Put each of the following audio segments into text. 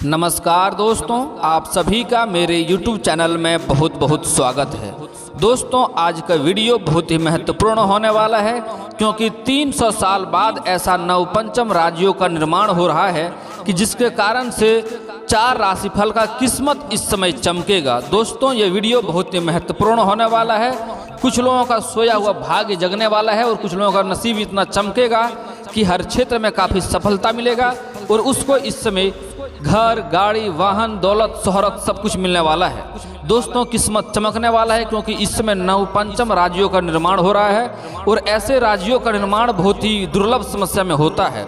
नमस्कार दोस्तों, आप सभी का मेरे YouTube चैनल में बहुत बहुत स्वागत है। दोस्तों, आज का वीडियो बहुत ही महत्वपूर्ण होने वाला है क्योंकि 300 साल बाद ऐसा नवपंचम राजियों का निर्माण हो रहा है कि जिसके कारण से 4 राशिफल का किस्मत इस समय चमकेगा। दोस्तों, ये वीडियो बहुत ही महत्वपूर्ण होने वाला है। कुछ लोगों का सोया हुआ भाग्य जगने वाला है और कुछ लोगों का नसीब इतना चमकेगा कि हर क्षेत्र में काफ़ी सफलता मिलेगा और उसको इस समय घर, गाड़ी, वाहन, दौलत, शोहरत सब कुछ मिलने वाला है। दोस्तों, किस्मत चमकने वाला है क्योंकि इस समय नवपंचम राज्यों का निर्माण हो रहा है और ऐसे राज्यों का निर्माण बहुत ही दुर्लभ समस्या में होता है।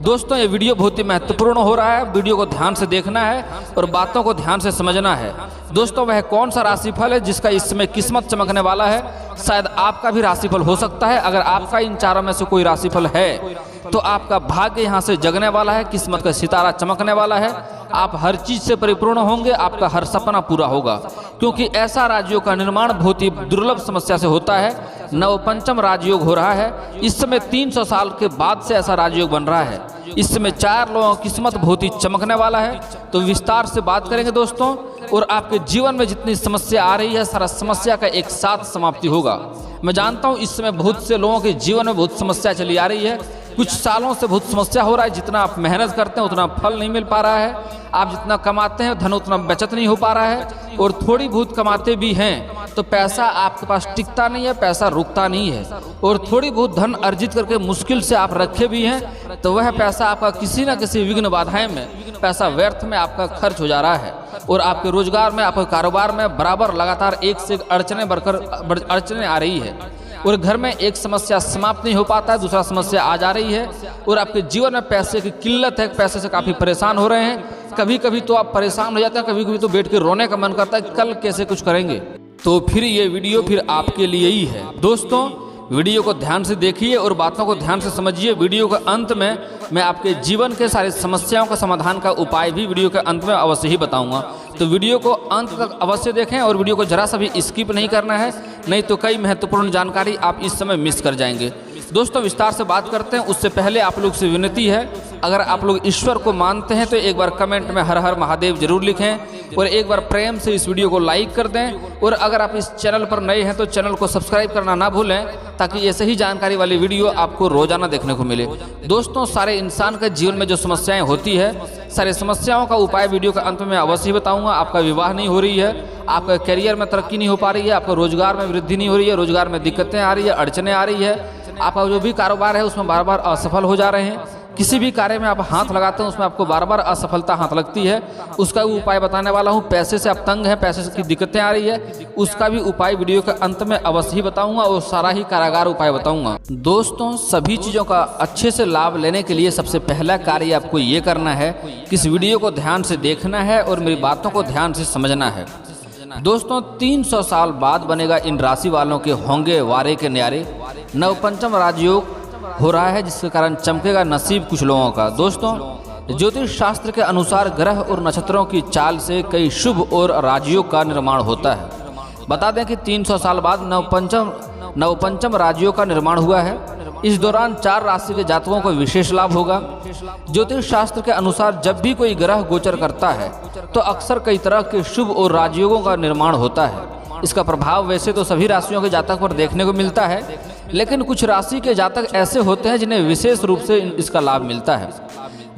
दोस्तों, ये वीडियो बहुत ही महत्वपूर्ण हो रहा है। वीडियो को ध्यान से देखना है और बातों को ध्यान से समझना है। दोस्तों, वह कौन सा राशिफल है जिसका इस समय किस्मत चमकने वाला है? शायद आपका भी राशिफल हो सकता है। अगर आपका इन चारों में से कोई राशिफल है तो आपका भाग्य यहाँ से जगने वाला है, किस्मत का सितारा चमकने वाला है। आप हर चीज़ से परिपूर्ण होंगे, आपका हर सपना पूरा होगा क्योंकि ऐसा राज्यों का निर्माण बहुत ही दुर्लभ समस्या से होता है। नवपंचम राजयोग हो रहा है। इस समय 300 साल के बाद से ऐसा राजयोग बन रहा है। इस समय 4 लोगों की किस्मत बहुत ही चमकने वाला है। तो विस्तार से बात करेंगे दोस्तों, और आपके जीवन में जितनी समस्या आ रही है सारा समस्या का एक साथ समाप्ति होगा। मैं जानता हूँ इस समय बहुत से लोगों के जीवन में बहुत समस्या चली आ रही है। कुछ सालों से बहुत समस्या हो रहा है। जितना आप मेहनत करते हैं उतना फल नहीं मिल पा रहा है। आप जितना कमाते हैं धन उतना बचत नहीं हो पा रहा है और थोड़ी बहुत कमाते भी हैं तो पैसा आपके पास टिकता नहीं है, पैसा रुकता नहीं है। और थोड़ी बहुत धन अर्जित करके मुश्किल से आप रखे भी हैं तो वह पैसा आपका किसी न किसी विघ्न बाधाएं में, पैसा व्यर्थ में आपका खर्च हो जा रहा है। और आपके रोजगार में, आपके कारोबार में बराबर लगातार एक से एक अड़चने आ रही है और घर में एक समस्या समाप्त नहीं हो पाता है, दूसरा समस्या आ जा रही है और आपके जीवन में पैसे की किल्लत है, पैसे से काफ़ी परेशान हो रहे हैं। कभी कभी तो आप परेशान हो जाते हैं, कभी कभी तो बैठ के रोने का मन करता है कल कैसे कुछ करेंगे। तो फिर ये वीडियो फिर आपके लिए ही है। दोस्तों, वीडियो को ध्यान से देखिए और बातों को ध्यान से समझिए। वीडियो के अंत में मैं आपके जीवन के सारी समस्याओं का समाधान का उपाय भी वीडियो के अंत में अवश्य ही बताऊंगा। तो वीडियो को अंत तक अवश्य देखें और वीडियो को जरा सा भी स्किप नहीं करना है, नहीं तो कई महत्वपूर्ण जानकारी आप इस समय मिस कर जाएंगे। दोस्तों, विस्तार से बात करते हैं उससे पहले आप लोग से विनती है, अगर आप लोग ईश्वर को मानते हैं तो एक बार कमेंट में हर हर महादेव जरूर लिखें और एक बार प्रेम से इस वीडियो को लाइक कर दें। और अगर आप इस चैनल पर नए हैं तो चैनल को सब्सक्राइब करना ना भूलें ताकि ऐसे ही जानकारी वाली वीडियो आपको रोजाना देखने को मिले। दोस्तों, सारे इंसान के जीवन में जो समस्याएं होती है, सारी समस्याओं का उपाय वीडियो के अंत में अवश्य बताऊंगा। आपका विवाह नहीं हो रही है, आपका करियर में तरक्की नहीं हो पा रही है, आपका रोजगार में वृद्धि नहीं हो रही है, रोजगार में दिक्कतें आ रही है, अड़चने आ रही है, आपका जो भी कारोबार है उसमें बार बार असफल हो जा रहे हैं, किसी भी कार्य में आप हाथ लगाते हैं उसमें आपको बार बार असफलता हाथ लगती है, उसका भी उपाय बताने वाला हूँ। पैसे से आप तंग हैं, पैसे की दिक्कतें आ रही है, उसका भी उपाय वीडियो के अंत में अवश्य ही बताऊंगा और सारा ही कारागार उपाय बताऊंगा। दोस्तों, सभी चीज़ों का अच्छे से लाभ लेने के लिए सबसे पहला कार्य आपको ये करना है कि इस वीडियो को ध्यान से देखना है और मेरी बातों को ध्यान से समझना है। दोस्तों, 300 साल बाद बनेगा इन राशि वालों के होंगे वारे के न्यारे। नवपंचम राजयोग हो रहा है जिसके कारण चमकेगा नसीब कुछ लोगों का। दोस्तों, ज्योतिष शास्त्र के अनुसार ग्रह और नक्षत्रों की चाल से कई शुभ और राजयोग का निर्माण होता है। बता दें कि 300 साल बाद नवपंचम राजयोग का निर्माण हुआ है। इस दौरान 4 राशि के जातकों को विशेष लाभ होगा। ज्योतिष शास्त्र के अनुसार जब भी कोई ग्रह गोचर करता है तो अक्सर कई तरह के शुभ और राजयोगों का निर्माण होता है। इसका प्रभाव वैसे तो सभी राशियों के जातक पर देखने को मिलता है, लेकिन कुछ राशि के जातक ऐसे होते हैं जिन्हें विशेष रूप से इसका लाभ मिलता है।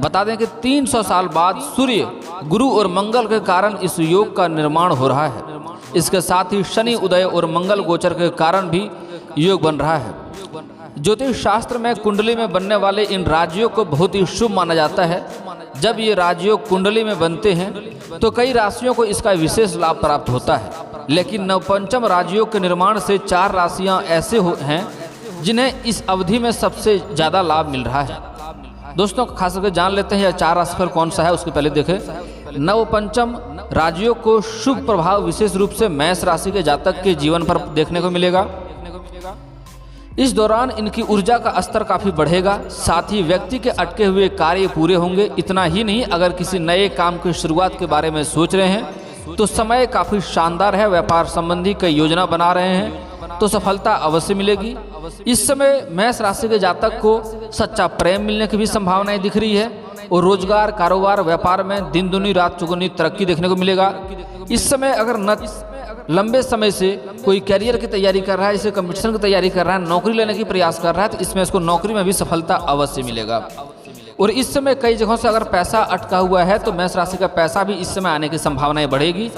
बता दें कि 300 साल बाद सूर्य, गुरु और मंगल के कारण इस योग का निर्माण हो रहा है। इसके साथ ही शनि उदय और मंगल गोचर के कारण भी योग बन रहा है। ज्योतिष शास्त्र में कुंडली में बनने वाले इन राजयोग को बहुत ही शुभ माना जाता है। जब ये राजयोग कुंडली में बनते हैं तो कई राशियों को इसका विशेष लाभ प्राप्त होता है। लेकिन नवपंचम राजयोग के निर्माण से 4 राशियां ऐसे हैं जिन्हें इस अवधि में सबसे ज़्यादा लाभ मिल रहा है। दोस्तों, खास करके जान लेते हैं यह 4 राशिफल कौन सा है। उसके पहले देखें, नवपंचम राजयोग को शुभ प्रभाव विशेष रूप से मेष राशि के जातक के जीवन पर देखने को मिलेगा। इस दौरान इनकी ऊर्जा का स्तर काफ़ी बढ़ेगा, साथ ही व्यक्ति के अटके हुए कार्य पूरे होंगे। इतना ही नहीं, अगर किसी नए काम की शुरुआत के बारे में सोच रहे हैं तो समय काफ़ी शानदार है। व्यापार संबंधी कई योजना बना रहे हैं तो सफलता अवश्य मिलेगी। इस समय मेष राशि के जातक को सच्चा प्रेम मिलने की भी संभावनाएं दिख रही है। और रोजगार, कारोबार, व्यापार में दिन दुनी रात चौगुनी तरक्की देखने को मिलेगा। इस समय अगर लंबे समय से कोई कैरियर की तैयारी कर रहा है, इसे कंपटीशन की तैयारी कर रहा है, नौकरी लेने की प्रयास कर रहा है, तो इसमें इसको नौकरी में भी सफलता अवश्य मिलेगा। और इस समय कई जगहों से अगर पैसा अटका हुआ है तो मेष राशि का पैसा भी इस समय आने की संभावनाएं बढ़ेगी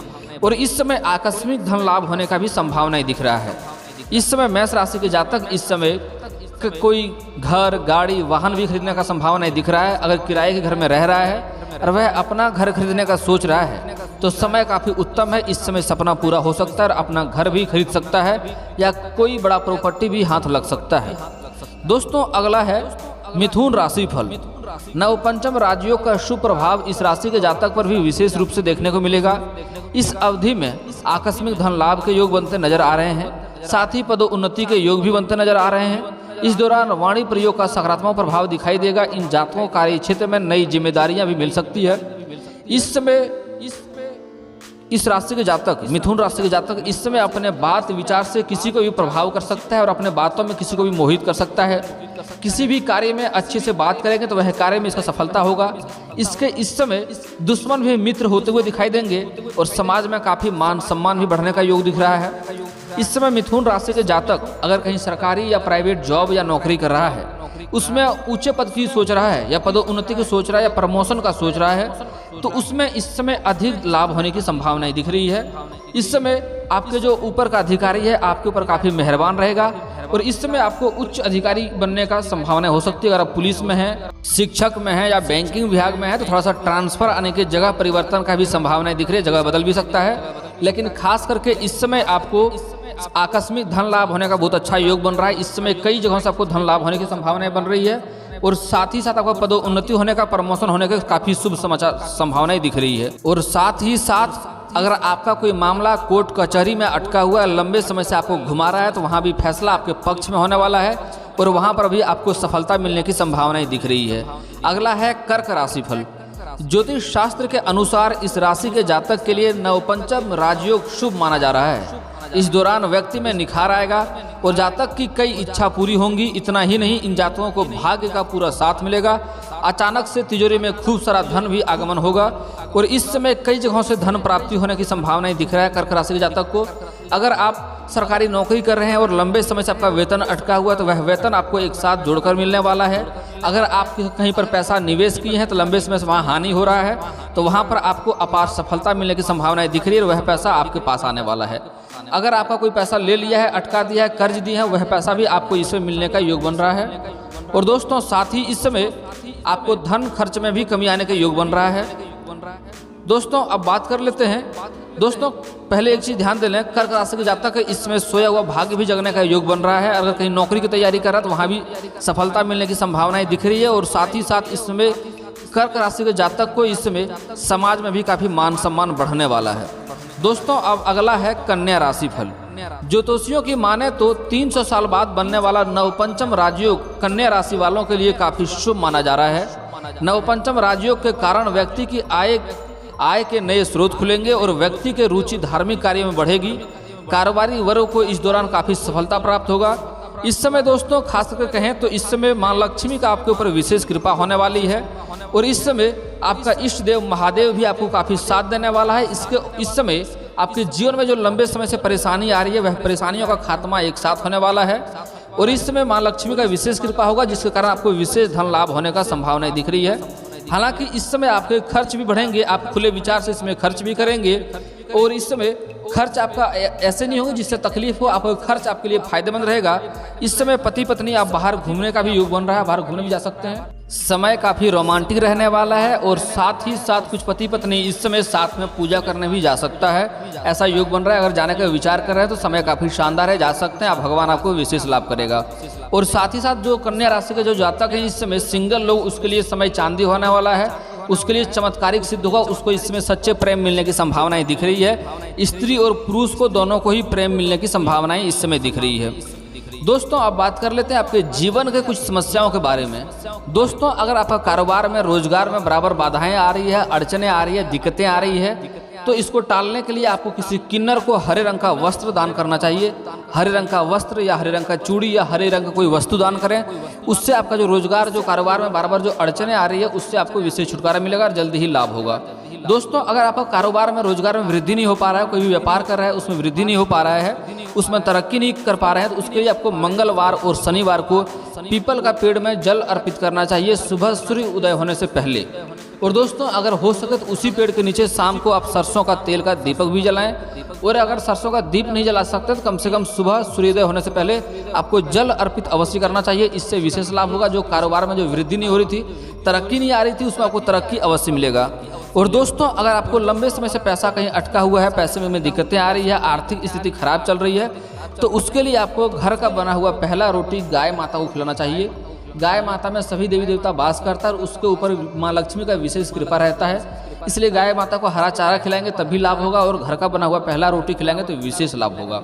और इस समय आकस्मिक धन लाभ होने का भी संभावनाएं दिख रहा है। इस समय मेष राशि के जातक इस समय कोई घर, गाड़ी, वाहन भी खरीदने का संभावनाएं दिख रहा है। अगर किराए के घर में रह रहा है और वह अपना घर खरीदने का सोच रहा है तो समय काफ़ी उत्तम है। इस समय सपना पूरा हो सकता है और अपना घर भी खरीद सकता है या कोई बड़ा प्रॉपर्टी भी हाथ लग सकता है। दोस्तों, अगला है मिथुन राशि फल। नवपंचम राजयोग का शुभ प्रभाव इस राशि के जातक पर भी विशेष रूप से देखने को मिलेगा। इस अवधि में आकस्मिक धन लाभ के योग बनते नजर आ रहे हैं, साथ ही पदोन्नति के योग भी बनते नजर आ रहे हैं। इस दौरान वाणी प्रयोग का सकारात्मक प्रभाव दिखाई देगा। इन जातकों कार्य क्षेत्र में नई जिम्मेदारियां भी मिल सकती है। इस समय इस राशि के जातक, मिथुन राशि के जातक इस समय अपने बात विचार से किसी को भी प्रभाव कर सकता है और अपने बातों में किसी को भी मोहित कर सकता है। किसी भी कार्य में अच्छे से बात करेंगे तो वह कार्य में इसका सफलता होगा। इसके इस समय दुश्मन भी मित्र होते हुए दिखाई देंगे और समाज में काफ़ी मान सम्मान भी बढ़ने का योग दिख रहा है। इस समय मिथुन राशि के जातक अगर कहीं सरकारी या प्राइवेट जॉब या नौकरी कर रहा है, उसमें ऊंचे पद की सोच रहा है या पदोन्नति की सोच रहा है या प्रमोशन का सोच रहा है, तो उसमें इस समय अधिक लाभ होने की संभावनाएं दिख रही है। इस समय आपके जो ऊपर का अधिकारी है आपके ऊपर काफ़ी मेहरबान रहेगा और इस समय आपको उच्च अधिकारी बनने का संभावना हो सकती है। अगर आप पुलिस में है, शिक्षक में है या बैंकिंग विभाग में है तो थोड़ा सा ट्रांसफर आने की जगह परिवर्तन का भी संभावनाएं दिख रही है, जगह बदल भी सकता है। लेकिन खास करके इस समय आपको आकस्मिक धन लाभ होने का बहुत अच्छा योग बन रहा है। इस समय कई जगहों से आपको धन लाभ होने की संभावनाएं बन रही है और साथ ही साथ आपका पदोन्नति होने का, प्रमोशन होने का काफ़ी शुभ समाचार संभावनाएं दिख रही है। और साथ ही साथ अगर आपका कोई मामला कोर्ट कचहरी में अटका हुआ है, लंबे समय से आपको घुमा रहा है, तो वहाँ भी फैसला आपके पक्ष में होने वाला है और वहाँ पर भी आपको सफलता मिलने की संभावनाएं दिख रही है। अगला है कर्क राशि फल। ज्योतिष शास्त्र के अनुसार इस राशि के जातक के लिए नवपंचम राजयोग शुभ माना जा रहा है। इस दौरान व्यक्ति में निखार आएगा और जातक की कई इच्छा पूरी होंगी। इतना ही नहीं, इन जातकों को भाग्य का पूरा साथ मिलेगा। अचानक से तिजोरी में खूब सारा धन भी आगमन होगा और इस समय कई जगहों से धन प्राप्ति होने की संभावनाएं दिख रहा है कर्क राशि के जातक को। अगर आप सरकारी नौकरी कर रहे हैं और लंबे समय से आपका वेतन अटका हुआ है तो वह वेतन आपको एक साथ जोड़कर मिलने वाला है। अगर आप कहीं पर पैसा निवेश किए हैं तो लंबे समय से वहाँ हानि हो रहा है, तो वहाँ पर आपको अपार सफलता मिलने की संभावनाएं दिख रही है और वह पैसा आपके पास आने वाला है। अगर आपका कोई पैसा ले लिया है, अटका दिया है, कर्ज दिया है, वह पैसा भी आपको इसमें मिलने का योग बन रहा है। और दोस्तों, साथ ही इस समय आपको धन खर्च में भी कमी आने का योग बन रहा है। दोस्तों, अब बात कर लेते हैं। दोस्तों, पहले एक चीज़ ध्यान दे लें, कर्क राशि के जातक इसमें सोया हुआ भाग्य भी जगने का योग बन रहा है। अगर कहीं नौकरी की तैयारी कर रहा है तो वहाँ भी सफलता मिलने की संभावनाएं दिख रही है और साथ ही साथ इस समय कर्क राशि के जातक को इस समय समाज में भी काफ़ी मान सम्मान बढ़ने वाला है। दोस्तों, अब अगला है कन्या राशि फल। ज्योतिषियों की माने तो 300 साल बाद बनने वाला नवपंचम राजयोग कन्या राशि वालों के लिए काफ़ी शुभ माना जा रहा है। नवपंचम राजयोग के कारण व्यक्ति की आय के नए स्रोत खुलेंगे और व्यक्ति के रुचि धार्मिक कार्य में बढ़ेगी। कारोबारी वर्ग को इस दौरान काफ़ी सफलता प्राप्त होगा। इस समय दोस्तों, खास करके कहें तो इस समय मां लक्ष्मी का आपके ऊपर विशेष कृपा होने वाली है और इस समय आपका इष्ट देव महादेव भी आपको काफ़ी साथ देने वाला है। इस समय आपके जीवन में जो लंबे समय से परेशानी आ रही है वह परेशानियों का खात्मा एक साथ होने वाला है और इस समय मां लक्ष्मी का विशेष कृपा होगा, जिसके कारण आपको विशेष धन लाभ होने का संभावनाएं दिख रही है। हालांकि इस समय आपके खर्च भी बढ़ेंगे, आप खुले विचार से इसमें खर्च भी करेंगे और इस समय खर्च आपका ऐसे नहीं होगा जिससे तकलीफ हो, आपका खर्च आपके लिए फायदेमंद रहेगा। इस समय पति पत्नी आप बाहर घूमने का भी योग बन रहा है, बाहर घूमने भी जा सकते हैं। समय काफ़ी रोमांटिक रहने वाला है और साथ ही साथ कुछ पति पत्नी इस समय साथ में पूजा करने भी जा सकता है, ऐसा योग बन रहा है। अगर जाने का विचार कर रहे हैं तो समय काफ़ी शानदार है, जा सकते हैं आप, भगवान आपको विशेष लाभ करेगा। और साथ ही साथ जो कन्या राशि के जो जातक हैं इस समय सिंगल लोग, उसके लिए समय चांदी होने वाला है, उसके लिए चमत्कारिक सिद्ध होगा। उसको इसमें सच्चे प्रेम मिलने की संभावनाएं दिख रही है। स्त्री और पुरुष को दोनों को ही प्रेम मिलने की संभावनाएं इस समय दिख रही है। दोस्तों, अब बात कर लेते हैं आपके जीवन के कुछ समस्याओं के बारे में। दोस्तों, अगर आपका कारोबार में, रोजगार में बराबर बाधाएं आ रही है, अड़चने आ रही है, दिक्कतें आ रही है, तो इसको टालने के लिए आपको किसी किन्नर को हरे रंग का वस्त्र दान करना चाहिए। हरे रंग का वस्त्र या हरे रंग का चूड़ी या हरे रंग का कोई वस्तु दान करें। उससे आपका जो रोजगार, जो कारोबार में बार बार जो अड़चने आ रही है, उससे आपको विशेष छुटकारा मिलेगा और जल्दी ही लाभ होगा। दोस्तों, अगर आपका कारोबार में, रोजगार में वृद्धि नहीं हो पा रहा है, कोई भी व्यापार कर रहा है उसमें वृद्धि नहीं हो पा रहा है, उसमें तरक्की नहीं कर पा रहे हैं, तो उसके लिए आपको मंगलवार और शनिवार को पीपल का पेड़ में जल अर्पित करना चाहिए सुबह सूर्य उदय होने से पहले। और दोस्तों, अगर हो सके तो उसी पेड़ के नीचे शाम को आप सरसों का तेल का दीपक भी जलाएं। और अगर सरसों का दीप नहीं जला सकते तो कम से कम सुबह सूर्योदय होने से पहले आपको जल अर्पित अवश्य करना चाहिए। इससे विशेष लाभ होगा। जो कारोबार में जो वृद्धि नहीं हो रही थी, तरक्की नहीं आ रही थी, उसमें आपको तरक्की अवश्य मिलेगा। और दोस्तों, अगर आपको लंबे समय से पैसा कहीं अटका हुआ है, पैसे में दिक्कतें आ रही है, आर्थिक स्थिति खराब चल रही है, तो उसके लिए आपको घर का बना हुआ पहला रोटी गाय माता को खिलाना चाहिए। गाय माता में सभी देवी देवता वास करता है और उसके ऊपर माँ लक्ष्मी का विशेष कृपा रहता है। इसलिए गाय माता को हरा चारा खिलाएंगे तभी लाभ होगा, और घर का बना हुआ पहला रोटी खिलाएंगे तो विशेष लाभ होगा।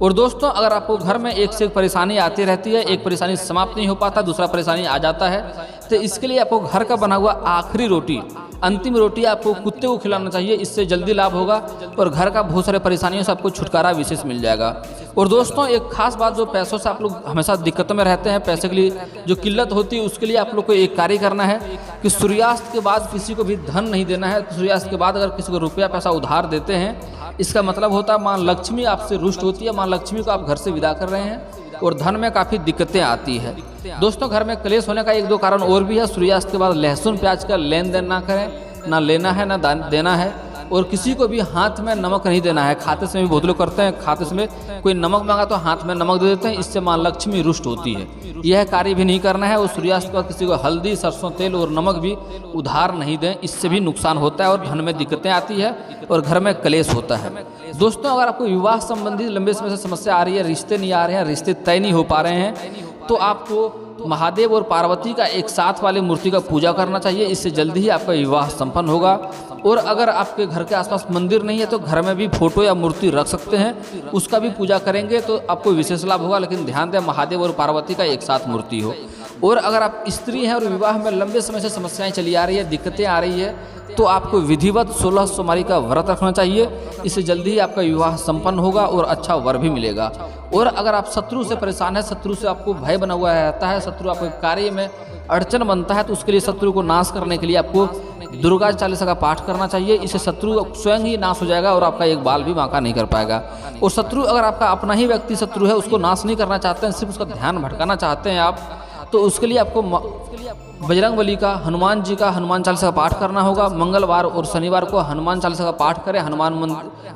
और दोस्तों, अगर आपको घर में एक से एक परेशानी आती रहती है, एक परेशानी समाप्त नहीं हो पाता, दूसरा परेशानी आ जाता है, तो इसके लिए आपको घर का बना हुआ आखिरी रोटी, अंतिम रोटी आपको कुत्ते को खिलाना चाहिए। इससे जल्दी लाभ होगा और घर का बहुत सारे परेशानियों से आपको छुटकारा विशेष मिल जाएगा। और दोस्तों, एक खास बात, जो पैसों से आप लोग हमेशा दिक्कतों में रहते हैं, पैसे के लिए जो किल्लत होती है, उसके लिए आप लोग को एक कार्य करना है कि सूर्यास्त के बाद किसी को भी धन नहीं देना है। सूर्यास्त के बाद अगर किसी को रुपया पैसा उधार देते हैं, इसका मतलब होता है माँ लक्ष्मी आपसे रुष्ट होती है, माँ लक्ष्मी को आप घर से विदा कर रहे हैं और धन में काफ़ी दिक्कतें आती है। दोस्तों, घर में क्लेश होने का एक दो कारण और भी है। सूर्यास्त के बाद लहसुन प्याज का लेन देन ना करें, ना लेना है ना देना है। और किसी को भी हाथ में नमक नहीं देना है। खाते समय भी बहुत लोग करते हैं, खाते समय कोई नमक मांगा तो हाथ में नमक दे देते हैं, इससे माँ लक्ष्मी रुष्ट होती है। यह कार्य भी नहीं करना है। और सूर्यास्त के बाद किसी को हल्दी, सरसों तेल और नमक भी उधार नहीं दें, इससे भी नुकसान होता है और धन में दिक्कतें आती है और घर में क्लेश होता है। दोस्तों, अगर आपको विवाह संबंधी लंबे समय से समस्या आ रही है, रिश्ते नहीं आ रहे हैं, रिश्ते तय नहीं हो पा रहे हैं, तो आपको महादेव और पार्वती का एक साथ वाली मूर्ति का पूजा करना चाहिए। इससे जल्दी ही आपका विवाह संपन्न होगा। और अगर आपके घर के आसपास मंदिर नहीं है तो घर में भी फोटो या मूर्ति रख सकते हैं, उसका भी पूजा करेंगे तो आपको विशेष लाभ होगा। लेकिन ध्यान दें, महादेव और पार्वती का एक साथ मूर्ति हो। और अगर आप स्त्री हैं और विवाह में लंबे समय से समस्याएं चली आ रही है, दिक्कतें आ रही है, तो आपको विधिवत 16 सोमवारी का व्रत रखना चाहिए। इससे जल्दी ही आपका विवाह संपन्न होगा और अच्छा वर भी मिलेगा। और अगर आप शत्रु से परेशान है, शत्रु से आपको भय बना हुआ रहता है, शत्रु आपके कार्य में अड़चन बनता है, तो उसके लिए शत्रु को नाश करने के लिए आपको दुर्गा चालीसा का पाठ करना चाहिए। इससे शत्रु स्वयं ही नाश हो जाएगा और आपका एक बाल भी बांका नहीं कर पाएगा। और शत्रु, अगर आपका अपना ही व्यक्ति शत्रु है, उसको नाश नहीं करना चाहते हैं, सिर्फ उसका ध्यान भटकाना चाहते हैं आप, तो उसके लिए आपको बजरंगबली का, हनुमान जी का हनुमान चालीसा का पाठ करना होगा। मंगलवार और शनिवार को हनुमान चालीसा का पाठ करें। हनुमान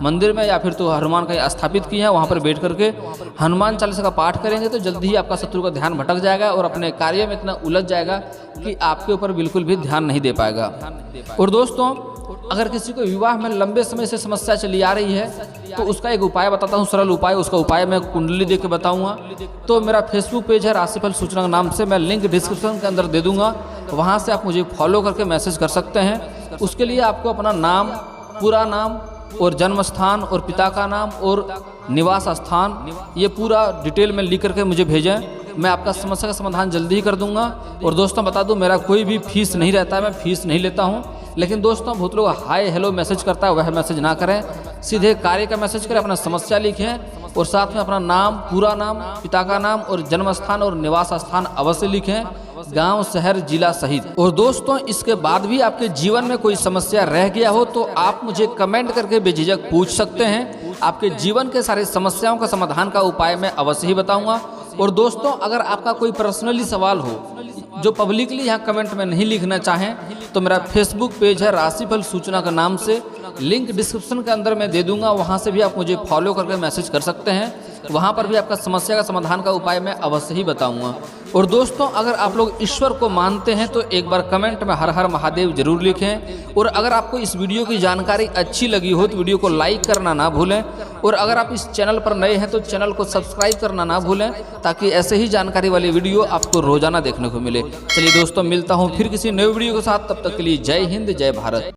मंदिर में या फिर तो हनुमान कहीं स्थापित किए हैं, वहाँ पर बैठ करके हनुमान चालीसा का पाठ करेंगे तो जल्दी ही आपका शत्रु का ध्यान भटक जाएगा और अपने कार्य में इतना उलझ जाएगा कि आपके ऊपर बिल्कुल भी ध्यान नहीं दे पाएगा। और दोस्तों, अगर किसी को विवाह में लंबे समय से समस्या चली आ रही है तो उसका एक उपाय बताता हूँ, सरल उपाय। उसका उपाय मैं कुंडली दे के बताऊँगा। तो मेरा फेसबुक पेज है राशिफल सूचना के नाम से, मैं लिंक डिस्क्रिप्शन के अंदर दे दूँगा, वहाँ से आप मुझे फॉलो करके मैसेज कर सकते हैं। उसके लिए आपको अपना नाम, पूरा नाम और जन्म स्थान और पिता का नाम और निवास स्थान, ये पूरा डिटेल में लिख करके मुझे भेजें। मैं आपका समस्या का समाधान जल्दी ही कर दूंगा। और दोस्तों, बता दूं, मेरा कोई भी फीस नहीं रहता है, मैं फीस नहीं लेता हूं। लेकिन दोस्तों, बहुत लोग हाय हेलो मैसेज करता है, वह मैसेज ना करें, सीधे कार्य का मैसेज करें, अपना समस्या लिखें और साथ में अपना नाम, पूरा नाम, पिता का नाम और जन्म स्थान और निवास स्थान अवश्य लिखें, गांव, शहर, जिला सहित। और दोस्तों, इसके बाद भी आपके जीवन में कोई समस्या रह गया हो तो आप मुझे कमेंट करके बेझिझक पूछ सकते हैं। आपके जीवन के सारे समस्याओं का समाधान का उपाय मैं अवश्य ही बताऊंगा। और दोस्तों, अगर आपका कोई पर्सनली सवाल हो जो पब्लिकली यहाँ कमेंट में नहीं लिखना चाहें, तो मेरा फेसबुक पेज है राशिफल सूचना के नाम से, लिंक डिस्क्रिप्शन के अंदर मैं दे दूंगा, वहाँ से भी आप मुझे फॉलो करके मैसेज कर सकते हैं। वहाँ पर भी आपका समस्या का समाधान का उपाय मैं अवश्य ही बताऊंगा। और दोस्तों, अगर आप लोग ईश्वर को मानते हैं तो एक बार कमेंट में हर हर महादेव जरूर लिखें। और अगर आपको इस वीडियो की जानकारी अच्छी लगी हो तो वीडियो को लाइक करना ना भूलें। और अगर आप इस चैनल पर नए हैं तो चैनल को सब्सक्राइब करना ना भूलें, ताकि ऐसे ही जानकारी वाली वीडियो आपको रोजाना देखने को मिले। चलिए दोस्तों, मिलता हूँ फिर किसी नए वीडियो के साथ, तब तक के लिए जय हिंद, जय भारत।